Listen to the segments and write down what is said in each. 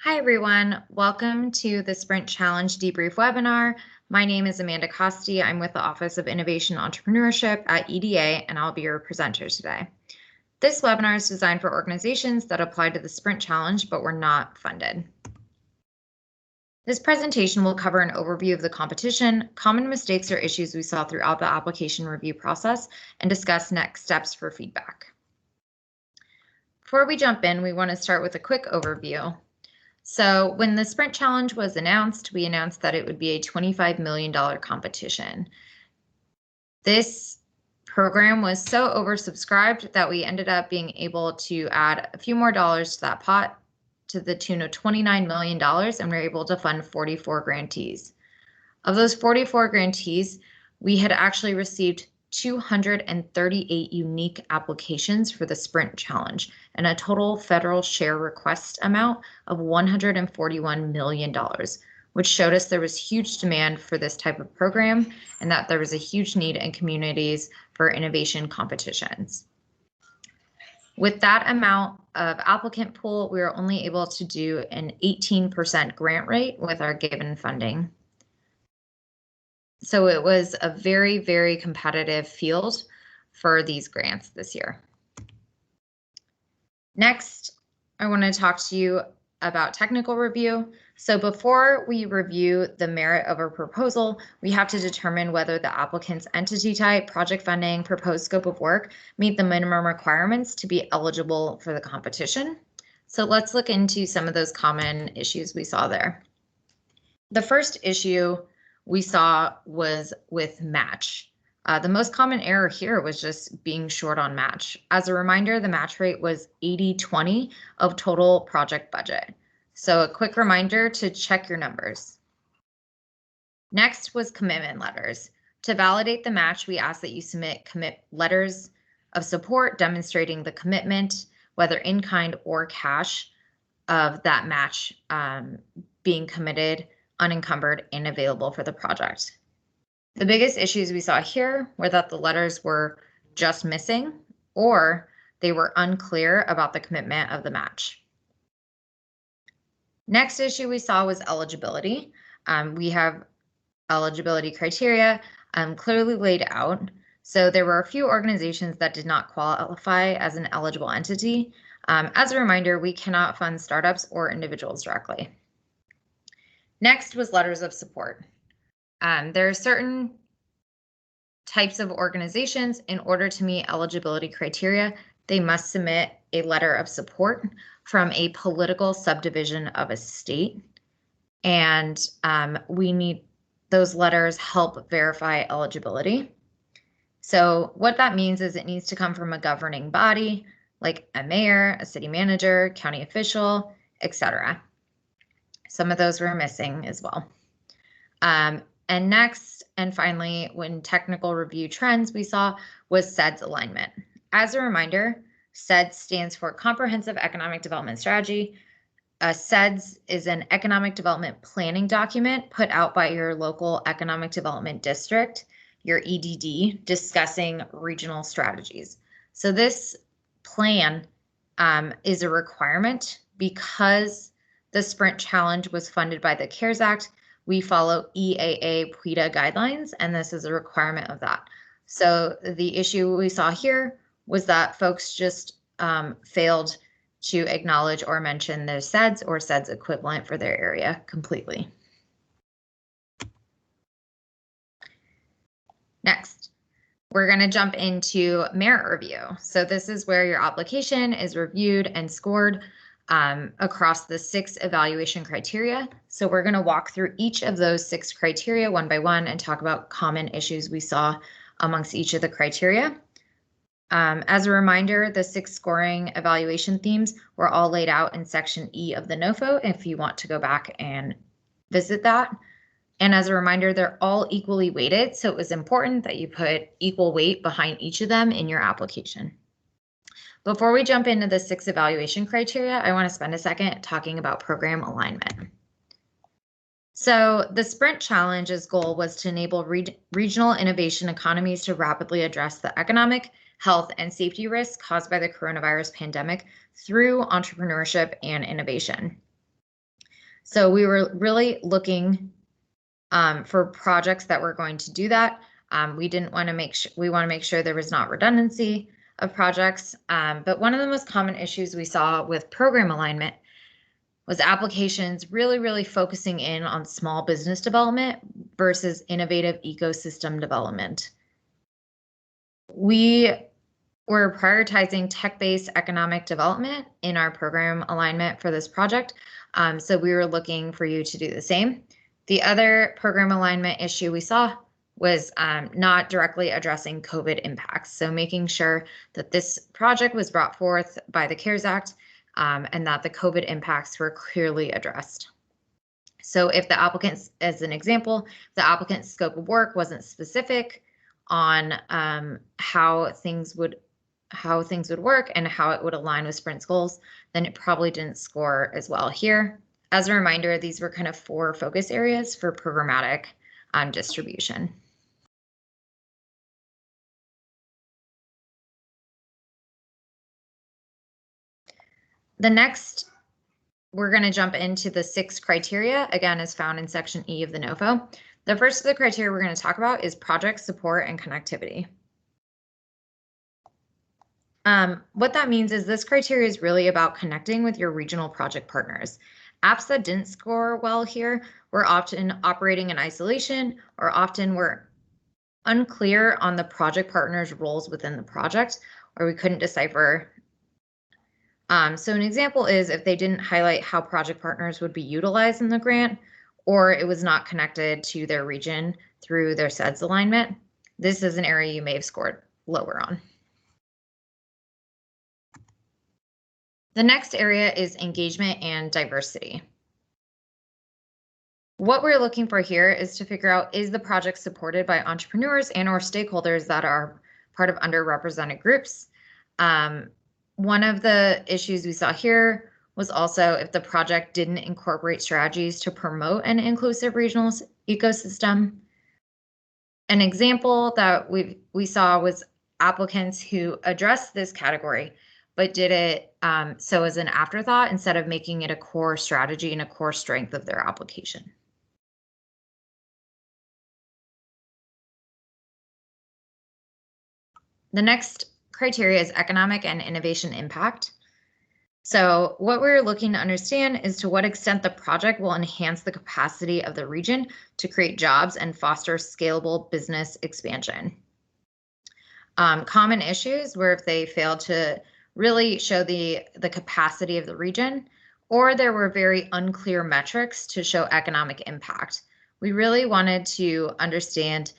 Hi, everyone. Welcome to the Sprint Challenge Debrief webinar. My name is Amanda Costi. I'm with the Office of Innovation Entrepreneurship at EDA, and I'll be your presenter today. This webinar is designed for organizations that apply to the Sprint Challenge but were not funded. This presentation will cover an overview of the competition, common mistakes or issues we saw throughout the application review process, and discuss next steps for feedback. Before we jump in, we want to start with a quick overview. So when the Sprint Challenge was announced, we announced that it would be a $25 million competition. This program was so oversubscribed that we ended up being able to add a few more dollars to that pot to the tune of $29 million, and we were able to fund 44 grantees. Of those 44 grantees, we had actually received 238 unique applications for the Sprint Challenge and a total federal share request amount of $141 million, which showed us there was huge demand for this type of program and that there was a huge need in communities for innovation competitions. With that amount of applicant pool, we were only able to do an 18% grant rate with our given funding. So it was a very, very competitive field for these grants this year. Next, I want to talk to you about technical review. So before we review the merit of a proposal, we have to determine whether the applicant's entity type, project funding, proposed scope of work meet the minimum requirements to be eligible for the competition. So let's look into some of those common issues we saw there. The first issue we saw was with match. The most common error here was just being short on match. As a reminder, the match rate was 80-20 of total project budget. So a quick reminder to check your numbers. Next was commitment letters. To validate the match, we ask that you submit letters of support demonstrating the commitment, whether in kind or cash, of that match being committed, unencumbered, and available for the project. The biggest issues we saw here were that the letters were just missing or they were unclear about the commitment of the match. Next issue we saw was eligibility. We have eligibility criteria clearly laid out. So there were a few organizations that did not qualify as an eligible entity. As a reminder, we cannot fund startups or individuals directly. Next was letters of support. There are certain types of organizations, in order to meet eligibility criteria, they must submit a letter of support from a political subdivision of a state. And we need those letters help verify eligibility. So what that means is it needs to come from a governing body, like a mayor, a city manager, county official, etc. Some of those were missing as well. And next, and finally, when technical review trends we saw was CEDS alignment. As a reminder, CEDS stands for Comprehensive Economic Development Strategy. CEDS is an economic development planning document put out by your local economic development district, your EDD, discussing regional strategies. So this plan is a requirement because the Sprint Challenge was funded by the CARES Act. We follow EAA PWEDA guidelines, and this is a requirement of that. So the issue we saw here was that folks just failed to acknowledge or mention the CEDS or CEDS equivalent for their area completely. Next, we're going to jump into merit review. So this is where your application is reviewed and scored across the 6 evaluation criteria. So we're going to walk through each of those 6 criteria one by one and talk about common issues we saw amongst each of the criteria. As a reminder, the 6 scoring evaluation themes were all laid out in section E of the NOFO if you want to go back and visit that. And as a reminder, they're all equally weighted, so it was important that you put equal weight behind each of them in your application. Before we jump into the 6 evaluation criteria, I want to spend a second talking about program alignment. So the Sprint Challenge's goal was to enable regional innovation economies to rapidly address the economic, health, and safety risks caused by the coronavirus pandemic through entrepreneurship and innovation. So we were really looking for projects that were going to do that. We want to make sure there was not redundancy of projects. But one of the most common issues we saw with program alignment was applications really focusing in on small business development versus innovative ecosystem development. We were prioritizing tech-based economic development in our program alignment for this project. So we were looking for you to do the same. The other program alignment issue we saw was not directly addressing COVID impacts. So making sure that this project was brought forth by the CARES Act and that the COVID impacts were clearly addressed. So if the applicant's, as an example, the applicant's scope of work wasn't specific on how things would work and how it would align with Sprint's goals, then it probably didn't score as well here. As a reminder, these were kind of 4 focus areas for programmatic distribution. The next, we're going to jump into the 6 criteria, again, as found in section E of the NOFO. The first of the criteria we're going to talk about is project support and connectivity. What that means is this criteria is really about connecting with your regional project partners. Apps that didn't score well here were often operating in isolation or often were unclear on the project partners' roles within the project, or we couldn't decipher. So an example is if they didn't highlight how project partners would be utilized in the grant, or it was not connected to their region through their CEDS alignment. This is an area you may have scored lower on. The next area is engagement and diversity. What we're looking for here is to figure out, is the project supported by entrepreneurs and or stakeholders that are part of underrepresented groups? One of the issues we saw here was also if the project didn't incorporate strategies to promote an inclusive regional ecosystem. An example that we saw was applicants who addressed this category, but did it so as an afterthought instead of making it a core strategy and a core strength of their application. The next criteria is economic and innovation impact. So what we're looking to understand is to what extent the project will enhance the capacity of the region to create jobs and foster scalable business expansion. Common issues were if they failed to really show the capacity of the region, or there were very unclear metrics to show economic impact. We really wanted to understand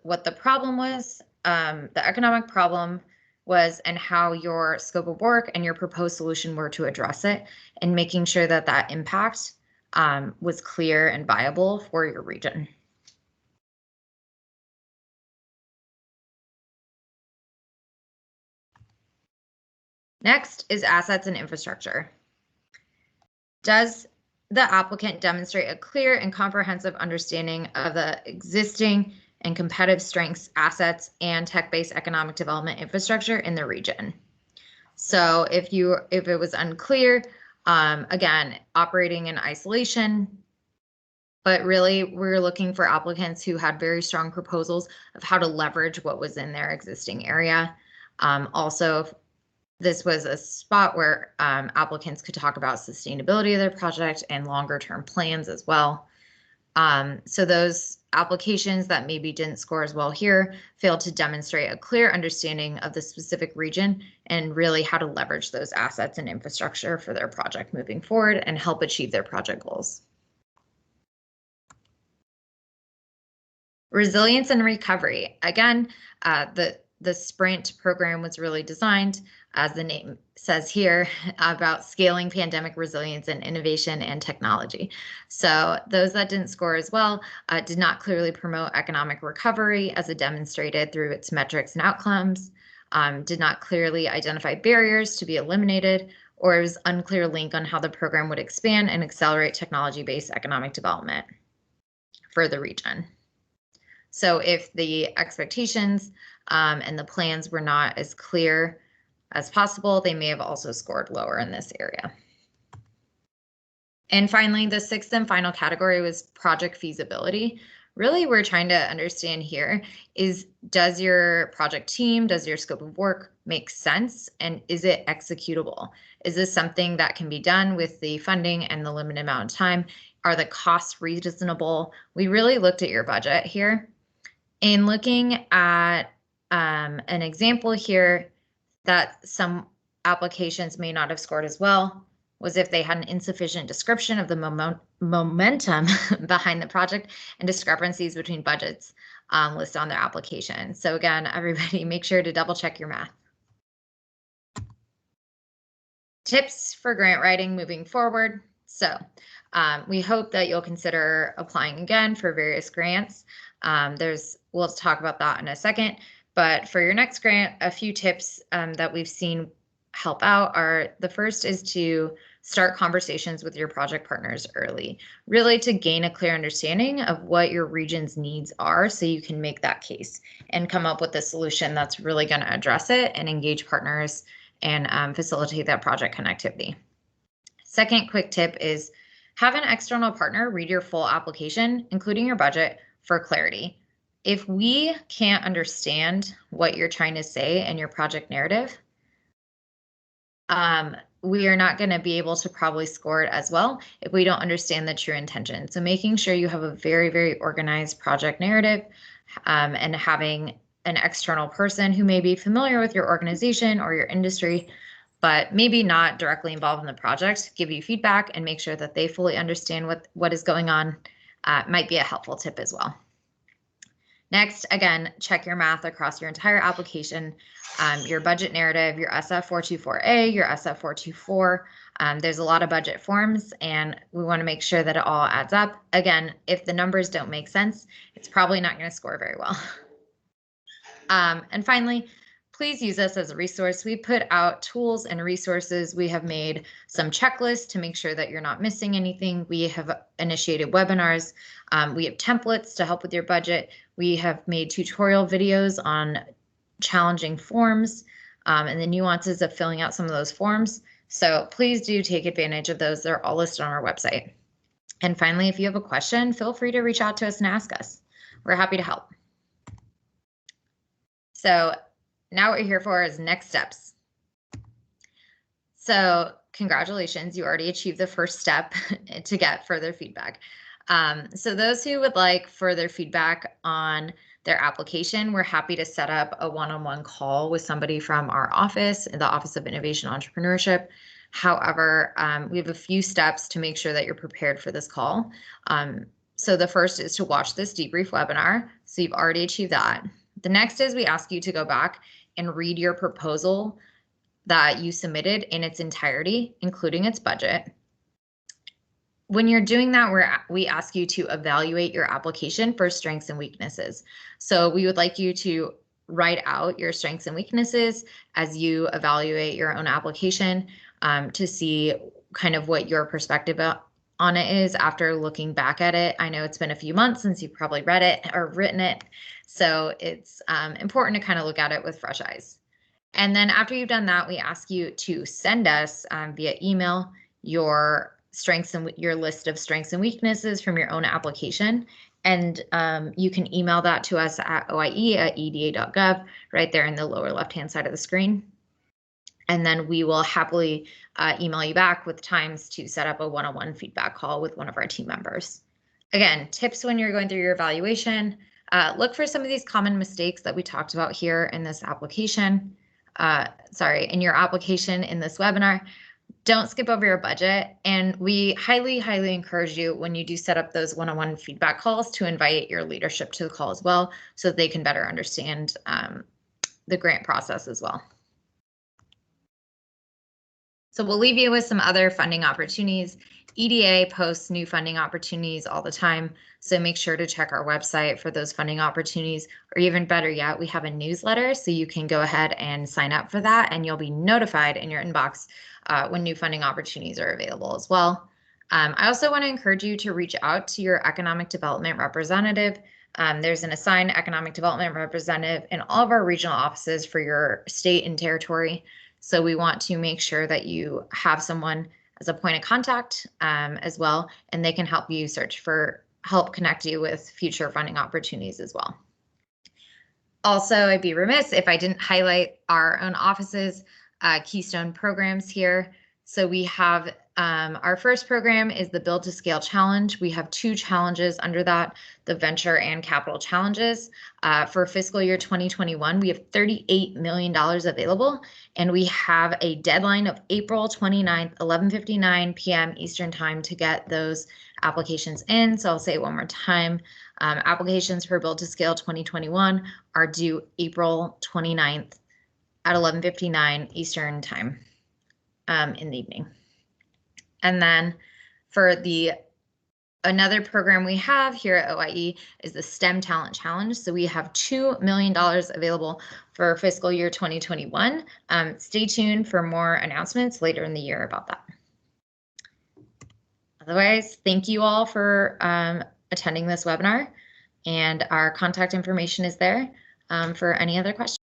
what the problem was, the economic problem was, and how your scope of work and your proposed solution were to address it, and making sure that that impact was clear and viable for your region. Next is assets and infrastructure. Does the applicant demonstrate a clear and comprehensive understanding of the existing and competitive strengths, assets, and tech-based economic development infrastructure in the region? So if it was unclear, again, operating in isolation, but really we're looking for applicants who had very strong proposals of how to leverage what was in their existing area. Also, this was a spot where applicants could talk about sustainability of their project and longer term plans as well. So those applications that maybe didn't score as well here failed to demonstrate a clear understanding of the specific region and really how to leverage those assets and infrastructure for their project moving forward and help achieve their project goals. Resilience and recovery. Again, the Sprint program was really designed, as the name says here, about scaling pandemic resilience and innovation and technology. So those that didn't score as well did not clearly promote economic recovery as it demonstrated through its metrics and outcomes, did not clearly identify barriers to be eliminated, or it was unclear link on how the program would expand and accelerate technology-based economic development for the region. So if the expectations and the plans were not as clear as possible, they may have also scored lower in this area. And finally, the sixth and final category was project feasibility. Really, we're trying to understand here is, does your project team, does your scope of work make sense? And is it executable? Is this something that can be done with the funding and the limited amount of time? Are the costs reasonable? We really looked at your budget here. In looking at an example here that some applications may not have scored as well was if they had an insufficient description of the momentum behind the project and discrepancies between budgets listed on their application. So again, everybody make sure to double check your math. Tips for grant writing moving forward. So we hope that you'll consider applying again for various grants. We'll talk about that in a second, but for your next grant, a few tips that we've seen help out are, the first is to start conversations with your project partners early, really to gain a clear understanding of what your region's needs are so you can make that case and come up with a solution that's really going to address it and engage partners and facilitate that project connectivity. Second quick tip is have an external partner read your full application, including your budget, for clarity. If we can't understand what you're trying to say in your project narrative, we are not going to be able to probably score it as well if we don't understand the true intention. So making sure you have a very, very organized project narrative and having an external person who may be familiar with your organization or your industry, but maybe not directly involved in the project, give you feedback and make sure that they fully understand what is going on might be a helpful tip as well. Next, again, check your math across your entire application, your budget narrative, your SF424A, your SF424. There's a lot of budget forms and we want to make sure that it all adds up. Again, if the numbers don't make sense, it's probably not going to score very well. And finally, please use us as a resource. We put out tools and resources. We have made some checklists to make sure that you're not missing anything. We have initiated webinars. We have templates to help with your budget. We have made tutorial videos on challenging forms and the nuances of filling out some of those forms. So please do take advantage of those. They're all listed on our website. And finally, if you have a question, feel free to reach out to us and ask us. We're happy to help. So now what you're here for is next steps. So congratulations, you already achieved the first step to get further feedback. So those who would like further feedback on their application, we're happy to set up a one-on-one call with somebody from our office, the Office of Innovation Entrepreneurship. However, we have a few steps to make sure that you're prepared for this call. So the first is to watch this debrief webinar. So you've already achieved that. The next is we ask you to go back and read your proposal that you submitted in its entirety, including its budget. When you're doing that, we ask you to evaluate your application for strengths and weaknesses. So we would like you to write out your strengths and weaknesses as you evaluate your own application to see kind of what your perspective on it is after looking back at it. I know it's been a few months since you've probably read it or written it, so it's important to kind of look at it with fresh eyes. And then after you've done that, we ask you to send us via email your strengths and your list of strengths and weaknesses from your own application. And you can email that to us at oie@eda.gov, right there in the lower left-hand side of the screen. And then we will happily email you back with times to set up a one-on-one feedback call with one of our team members. Again, tips when you're going through your evaluation, look for some of these common mistakes that we talked about here in this application. In your application in this webinar. Don't skip over your budget. And we highly, highly encourage you when you do set up those one-on-one feedback calls to invite your leadership to the call as well, so that they can better understand the grant process as well. So we'll leave you with some other funding opportunities. EDA posts new funding opportunities all the time, so make sure to check our website for those funding opportunities, or even better yet, we have a newsletter, so you can go ahead and sign up for that and you'll be notified in your inbox when new funding opportunities are available as well. I also want to encourage you to reach out to your economic development representative. There's an assigned economic development representative in all of our regional offices for your state and territory. So we want to make sure that you have someone as a point of contact as well, and they can help you help connect you with future funding opportunities as well. Also, I'd be remiss if I didn't highlight our own office's Keystone programs here. So we have our first program is the Build to Scale Challenge. We have 2 challenges under that, the Venture and Capital Challenges. For fiscal year 2021, we have $38 million available, and we have a deadline of April 29th, 11:59 p.m. Eastern Time to get those applications in. So I'll say it one more time. Applications for Build to Scale 2021 are due April 29th at 11:59 Eastern Time in the evening. And then for another program we have here at OIE is the STEM Talent Challenge. So we have $2 million available for fiscal year 2021. Stay tuned for more announcements later in the year about that. Otherwise, thank you all for attending this webinar, and our contact information is there for any other questions.